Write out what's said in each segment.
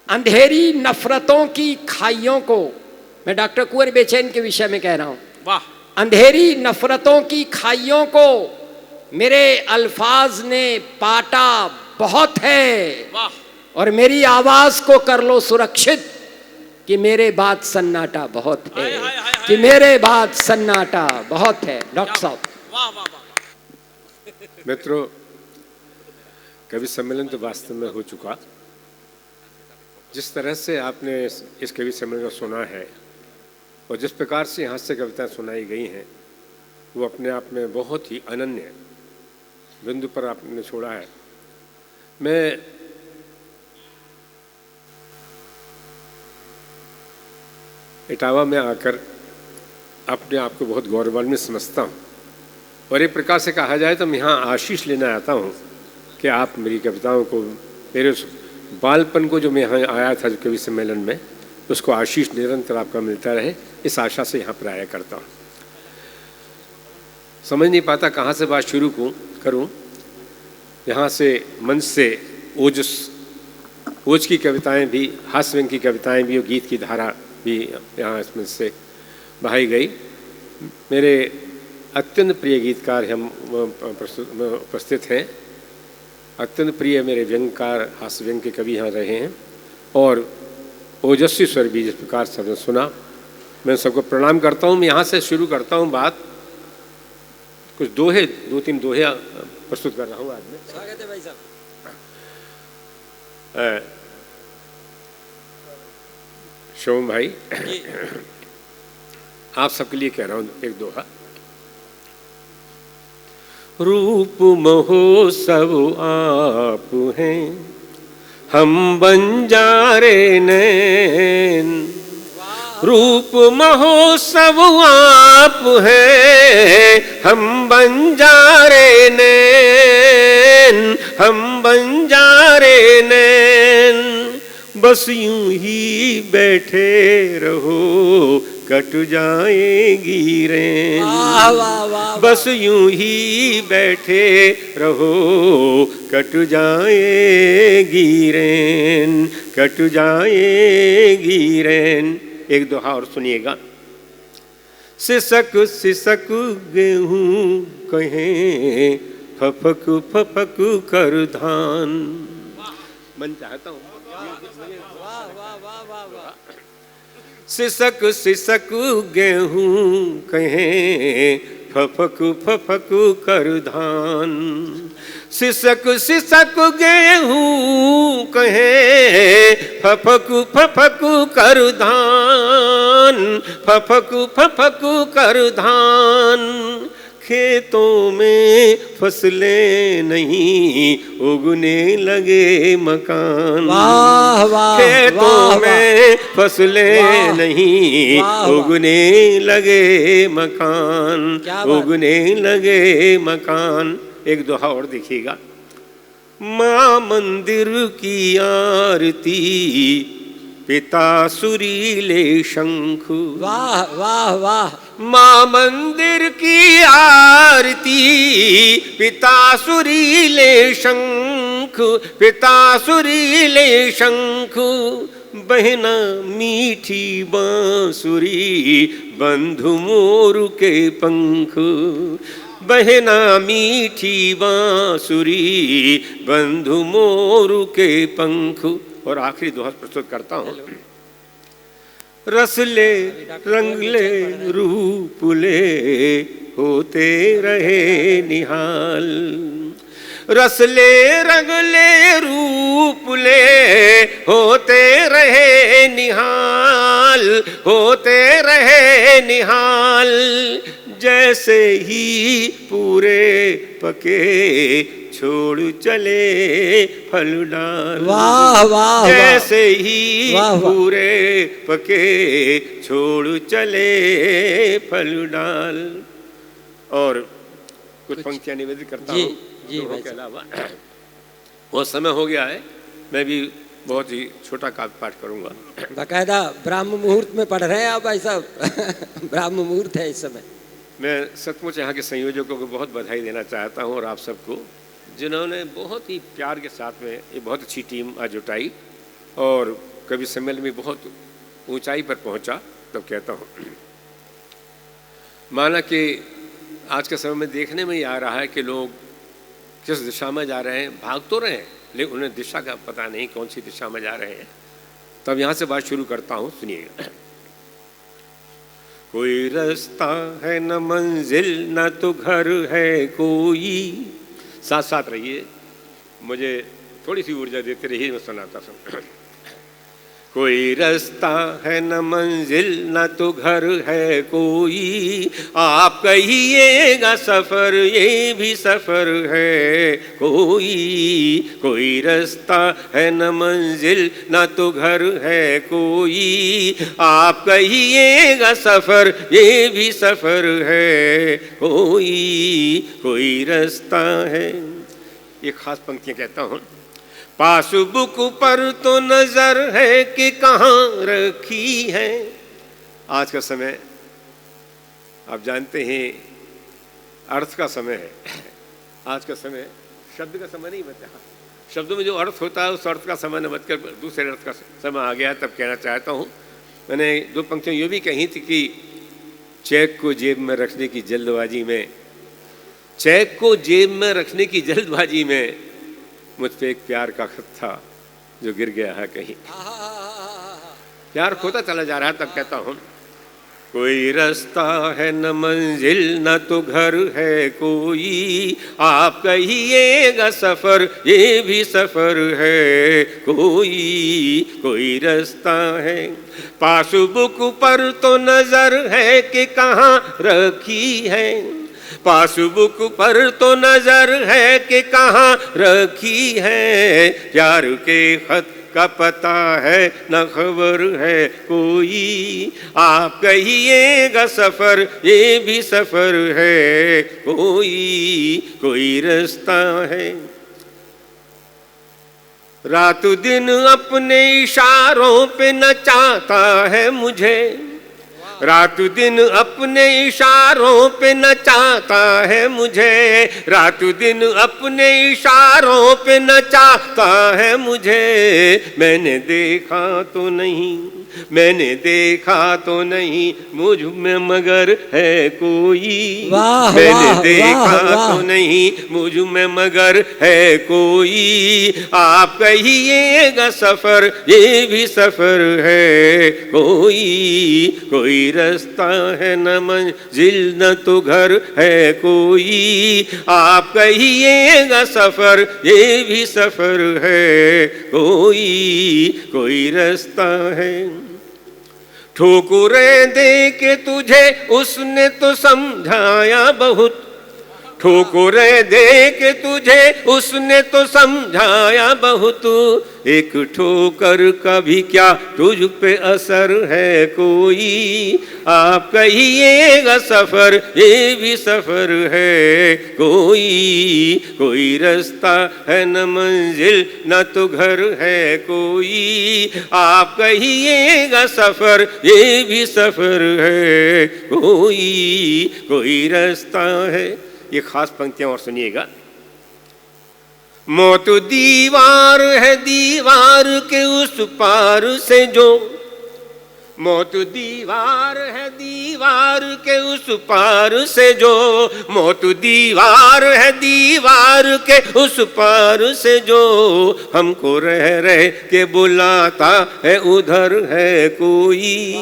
अंधेरी नफरतों की खाइयों को, मैं डॉक्टर कुंवर बेचैन के विषय में कह रहा हूं। वाह। अंधेरी नफरतों की खाइयों को मेरे अल्फाज ने पाटा बहुत है। वाह। और मेरी आवाज को कर लो सुरक्षित कि मेरे बाद सन्नाटा बहुत है, कि मेरे बाद सन्नाटा बहुत है। डॉक्टर साहब। वाह वाह वाह। मित्रों, कवि सम्मेलन तो वास्तव में हो चुका। जिस तरह से आपने इस कवि सम्मेलन को सुना है और जिस प्रकार से यहाँ से कविताएं सुनाई गई हैं, वो अपने आप में बहुत ही अनन्य बिंदु पर आपने छोड़ा है। मैं इटावा में आकर अपने आप को बहुत गौरवान्वित समझता हूँ और एक प्रकार से कहा जाए तो मैं यहाँ आशीष लेने आता हूँ कि आप मेरी कविताओं को, मेरे उस बालपन को जो मैं यहाँ आया था कवि सम्मेलन में, उसको आशीष निरंतर आपका मिलता रहे, इस आशा से यहाँ पर आया करता हूँ। समझ नहीं पाता कहाँ से बात शुरू करूँ। यहाँ से मंच से ओज की कविताएं भी, हास्य व्यंग की कविताएं भी और गीत की धारा भी यहाँ इस मंच से बहाई गई। मेरे अत्यंत प्रिय गीतकार हम उपस्थित हैं, अत्यंत प्रिय मेरे व्यंगकार, हास्य व्यंग के कवि यहाँ रहे हैं और ओजस्वी स्वर भी जिस प्रकार से हमने सुना, मैं सबको प्रणाम करता हूँ। मैं यहाँ से शुरू करता हूँ बात, कुछ दोहे, 2-3 दोहे प्रस्तुत कर रहा हूँ आज में। स्वागत है भाई साहब। शोम भाई, आप सबके लिए कह रहा हूँ एक दोहा। रूप महोत्सव आप हैं, हम बंजारे नैन। रूप महोत्सव आप हैं, हम बंजारे नैन, हम बंजारे नैन। बस यूं ही बैठे रहो, कट जाएगी रैन। बस यूं ही बैठे रहो, कट जाएगी रैन, कट जाएगी रैन। एक दोहा और सुनिएगा। सिसक सिसक गेहूं कहें, फफक फफक कर धान। मन चाहता हूँ। सिसक सिसक गेहूं कहें, फफक फफक कर धान। सिसक सिसक गेहूं कहें, फफक फफक कर धान, फफक फफक कर धान। खेतों में फसलें नहीं, उगने लगे मकान। वाह वाह। खेतों में फसलें नहीं, उगने लगे मकान, उगने लगे मकान। एक दोहा और देखिएगा। माँ मंदिर की आरती, पिता सुरीले शंख। वाह वाह वाह। माँ मंदिर की आरती, पिता सुरीले शंख, पिता सुरीले शंख। बहना मीठी बांसुरी, बंधु मोर के पंख। बहना मीठी बांसुरी, बंधु मोर के पंख। और आखिरी दोहा प्रस्तुत करता हूँ। रसले रंगले रूपले, होते रहे निहाल। रसले रंगले रूपले, होते रहे निहाल, होते रहे निहाल। जैसे ही पूरे पके, छोड़ चले फल डाल। वाह वाह। जैसे ही पूरे पके, छोड़ चले फल डाल। और कुछ पंक्तियां निवेदित करता हूँ के अलावा। बहुत समय हो गया है, मैं भी बहुत ही छोटा काव्य पाठ करूंगा। बाकायदा ब्राह्म मुहूर्त में पढ़ रहे हैं आप भाई साहब। ब्राह्म मुहूर्त है इस समय। मैं सचमुच यहाँ के संयोजकों को बहुत बधाई देना चाहता हूँ और आप सबको, जिन्होंने बहुत ही प्यार के साथ में ये बहुत अच्छी टीम आज जुटाई और कवि सम्मेलन में बहुत ऊंचाई पर पहुंचा तब कहता हूँ, माना कि आज के समय में देखने में ही आ रहा है कि लोग किस दिशा में जा रहे हैं, भाग तो रहे हैं लेकिन उन्हें दिशा का पता नहीं कौन सी दिशा में जा रहे हैं। तब यहाँ से बात शुरू करता हूँ, सुनिएगा। कोई रास्ता है न मंजिल न तो घर है कोई, साथ साथ रहिए, मुझे थोड़ी सी ऊर्जा देते रहिए, मैं सुनाता हूँ। कोई रास्ता है न मंजिल न तो घर है कोई, आप कहिएगा सफर ये भी सफर है कोई। कोई रास्ता है न मंजिल न तो घर है कोई, आप कहिएगा सफर ये भी सफर है कोई। कोई रास्ता है, ये खास पंक्तियां कहता हूँ। पासबुक पर तो नजर है कि कहाँ रखी है। आज का समय आप जानते हैं अर्थ का समय है। आज का समय शब्द का समय नहीं बचा, शब्दों में जो अर्थ होता है उस अर्थ का समय न बचकर दूसरे अर्थ का समय आ गया। तब कहना चाहता हूँ, मैंने दो पंक्तियाँ ये भी कही थी कि चेक को जेब में रखने की जल्दबाजी में, चेक को जेब में रखने की जल्दबाजी में मुझ पे एक प्यार का खत था जो गिर गया है कहीं, प्यार खोता चला जा रहा है। तब कहता हूँ, कोई रास्ता है न मंजिल न तो घर है कोई, आप कहिएगा सफर ये भी सफर है कोई। कोई रास्ता है, पासबुक पर तो नजर है कि कहाँ रखी है, पासबुक पर तो नजर है कि कहाँ रखी है। प्यार के खत का पता है न खबर है कोई, आप कहिएगा सफर ये भी सफर है कोई। कोई रास्ता है, रात दिन अपने इशारों पे नचाता है मुझे, रात दिन अपने इशारों पे नचाता है मुझे, रात दिन अपने इशारों पे नचाता है मुझे। मैंने देखा तो नहीं, मैंने देखा तो नहीं, मुझ में मगर है कोई। मैंने देखा तो नहीं, मुझ में मगर है कोई। आप कहिएगा सफर ये भी सफर है कोई। कोई रास्ता है न मंजिल न तो घर है कोई, आप कहिएगा सफर ये भी सफर है कोई। कोई रास्ता है, ठोकरें दे के तुझे उसने तो समझाया बहुत, ठोकरें दे के तुझे उसने तो समझाया बहुत। एक ठोकर का भी क्या तुझ पे असर है कोई, आप कहिएगा सफर ये भी सफर है कोई। कोई रास्ता है न मंजिल न तो घर है कोई, आप कहिएगा सफर ये भी सफर है कोई। कोई रास्ता है, ये खास पंक्तियां और सुनिएगा। मौत दीवार है दीवार के उस पार से जो, मौत दीवार है दीवार के उस पार से जो, मौत दीवार है दीवार के उस पार से जो। हमको रह रह के बुलाता है उधर है कोई,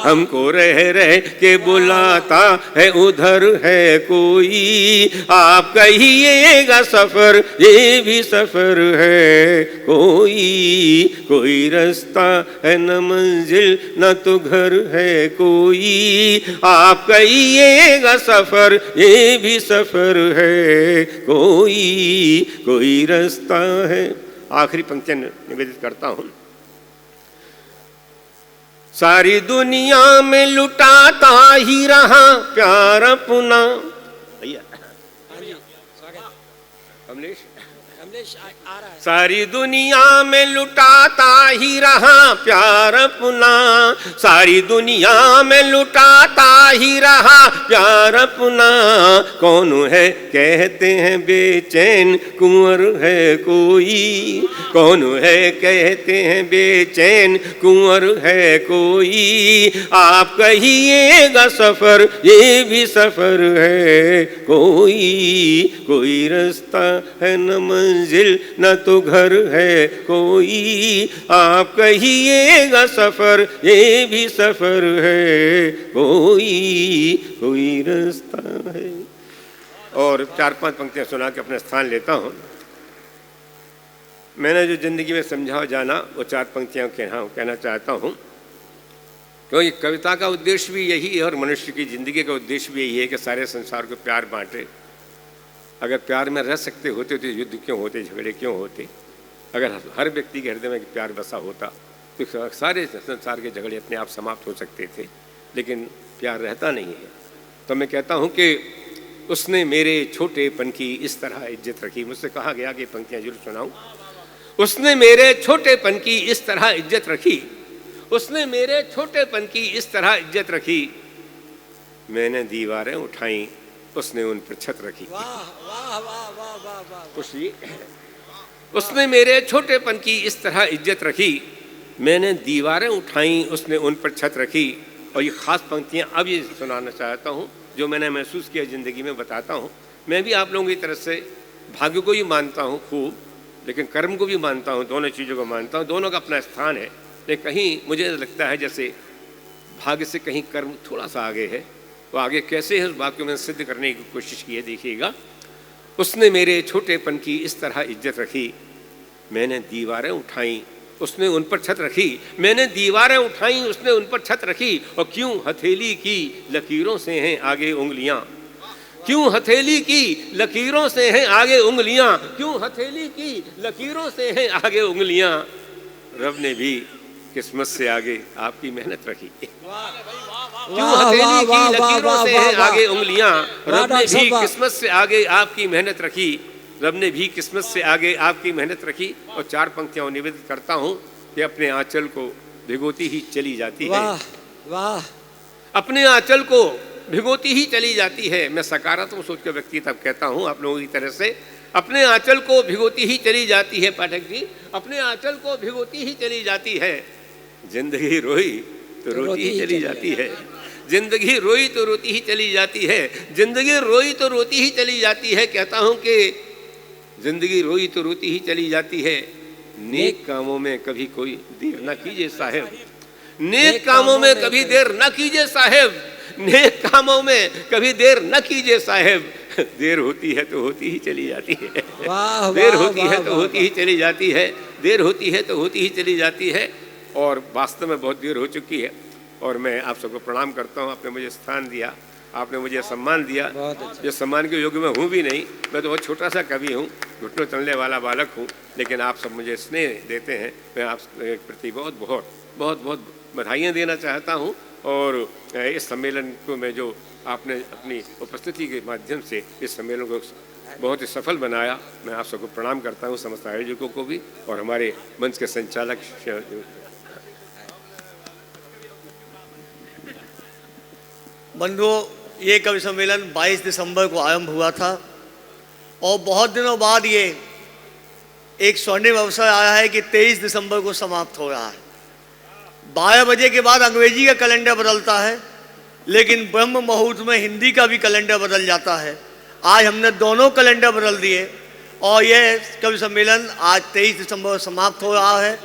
हमको रह रह के बुलाता है उधर है कोई। आप कहिएगा सफर ये भी सफर है कोई। कोई रास्ता है न मंजिल न तो घर है कोई, आप कहिएगा सफर ये भी सफर है कोई। कोई रास्ता है, आखिरी पंक्ति निवेदित करता हूं। सारी दुनिया में लुटाता ही रहा प्यार अपना। भैया कमलेश सारी दुनिया में लुटाता ही रहा प्यार अपना, सारी दुनिया में लुटाता ही रहा प्यार अपना। कौन है कहते हैं बेचैन कुंवर है कोई, कौन है कहते हैं बेचैन कुंवर है कोई। आप कहिएगा सफर ये भी सफर है कोई, कोई रास्ता है न मंजिल न तो घर है कोई। आप कहिएगा सफर ये भी सफर है कोई, कोई रास्ता है। और 4-5 पंक्तियां सुना के अपना स्थान लेता हूं। मैंने जो जिंदगी में समझा जाना वो 4 पंक्तियां कहना चाहता हूं, क्योंकि कविता का उद्देश्य भी यही है और मनुष्य की जिंदगी का उद्देश्य भी यही है कि सारे संसार को प्यार बांटे। अगर प्यार में रह सकते होते तो युद्ध क्यों होते, झगड़े क्यों होते। अगर हर व्यक्ति के हृदय में प्यार बसा होता तो सारे संसार के झगड़े अपने आप समाप्त हो सकते थे, लेकिन प्यार रहता नहीं है। तो मैं कहता हूँ कि उसने मेरे छोटेपन की इस तरह इज्जत रखी। मुझसे कहा गया कि पंक्तियाँ जरूर सुनाऊँ। उसने मेरे छोटेपन की इस तरह इज्जत रखी, उसने मेरे छोटेपन की इस तरह इज्जत रखी। मैंने दीवारें उठाई, उसने उन पर छत रखी। वाह वाह वाह वाह वाह वाह। खुशी। उसने मेरे छोटेपन की इस तरह इज्जत रखी, मैंने दीवारें उठाई, उसने उन पर छत रखी। और ये खास पंक्तियाँ अब ये सुनाना चाहता हूँ जो मैंने महसूस किया ज़िंदगी में, बताता हूँ। मैं भी आप लोगों की तरफ से भाग्य को ही मानता हूँ खूब, लेकिन कर्म को भी मानता हूँ, दोनों चीज़ों को मानता हूँ। दोनों का अपना स्थान है, लेकिन कहीं मुझे लगता है जैसे भाग्य से कहीं कर्म थोड़ा सा आगे है। वो आगे कैसे है उस बात को मैंने सिद्ध करने की कोशिश की है, देखिएगा। उसने मेरे छोटेपन की इस तरह इज्जत रखी, मैंने दीवारें उठाई, उसने उन पर छत रखी। मैंने दीवारें उठाई, उसने उन पर छत रखी। और क्यों हथेली की लकीरों से हैं आगे उंगलियां, क्यों हथेली की लकीरों से हैं आगे उंगलियां, क्यों हथेली की लकीरों से हैं आगे उंगलियां। रब ने भी किस्मत से आगे आपकी मेहनत रखी। क्यों हथेली की लकीरों से हैं आगे उंगलियां, रब ने भी किस्मत से आगे आपकी मेहनत रखी, रब ने भी किस्मत से आगे आपकी मेहनत रखी। और 4 पंक्तियां निवेदित करता हूं कि अपने आंचल को भिगोती ही चली जाती है। वाह वाह। अपने आंचल को भिगोती ही चली जाती है। मैं सकारात्मक सोच के व्यक्ति तब कहता हूं आप लोगों की तरह से, अपने आंचल को भिगोती ही चली जाती है। पाठक जी, अपने आंचल को भिगोती ही चली जाती है। जिंदगी रोई तो रोती ही चली जाती है, जिंदगी रोई तो रोती ही चली जाती है, जिंदगी रोई तो रोती ही चली जाती है। कहता हूं कि जिंदगी रोई तो रोती ही चली जाती है। नेक कामों में कभी कोई देर न कीजिए साहेब, नेक कामों में कभी देर न कीजिए साहेब, नेक कामों में कभी देर न कीजिए साहेब। देर होती है तो होती ही चली जाती है, देर होती है तो होती ही चली जाती है, देर होती है तो होती ही चली जाती है। और वास्तव में बहुत देर हो चुकी है। और मैं आप सबको प्रणाम करता हूँ। आपने मुझे स्थान दिया, आपने मुझे सम्मान दिया। जो सम्मान के योग्य मैं हूँ भी नहीं, मैं तो बहुत छोटा सा कवि हूँ, घुटनों चलने वाला बालक हूँ, लेकिन आप सब मुझे स्नेह देते हैं। मैं आप प्रति बहुत बहुत बहुत बहुत बधाइयाँ देना चाहता हूँ। और इस सम्मेलन को मैं जो आपने अपनी उपस्थिति के माध्यम से इस सम्मेलन को बहुत ही सफल बनाया, मैं आप सबको प्रणाम करता हूँ, समस्त आयोजकों को भी और हमारे मंच के संचालक। बंधुओं, ये कवि सम्मेलन 22 दिसंबर को आरंभ हुआ था और बहुत दिनों बाद ये एक स्वर्णिम अवसर आया है कि 23 दिसंबर को समाप्त हो रहा है। 12 बजे के बाद अंग्रेजी का कैलेंडर बदलता है, लेकिन ब्रह्म मुहूर्त में हिंदी का भी कैलेंडर बदल जाता है। आज हमने दोनों कैलेंडर बदल दिए और ये कवि सम्मेलन आज 23 दिसंबर को समाप्त हो रहा है।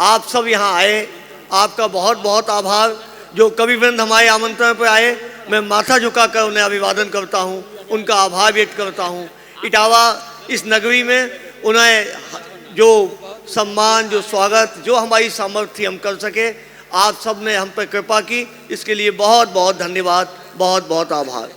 आप सब यहाँ आए, आपका बहुत बहुत आभार। जो कविवृंद हमारे आमंत्रण पर आए, मैं माथा झुकाकर उन्हें अभिवादन करता हूँ, उनका आभार व्यक्त करता हूँ। इटावा इस नगरी में उन्हें जो सम्मान, जो स्वागत, जो हमारी सामर्थ्य हम कर सके, आप सब ने हम पर कृपा की, इसके लिए बहुत बहुत धन्यवाद, बहुत बहुत आभार।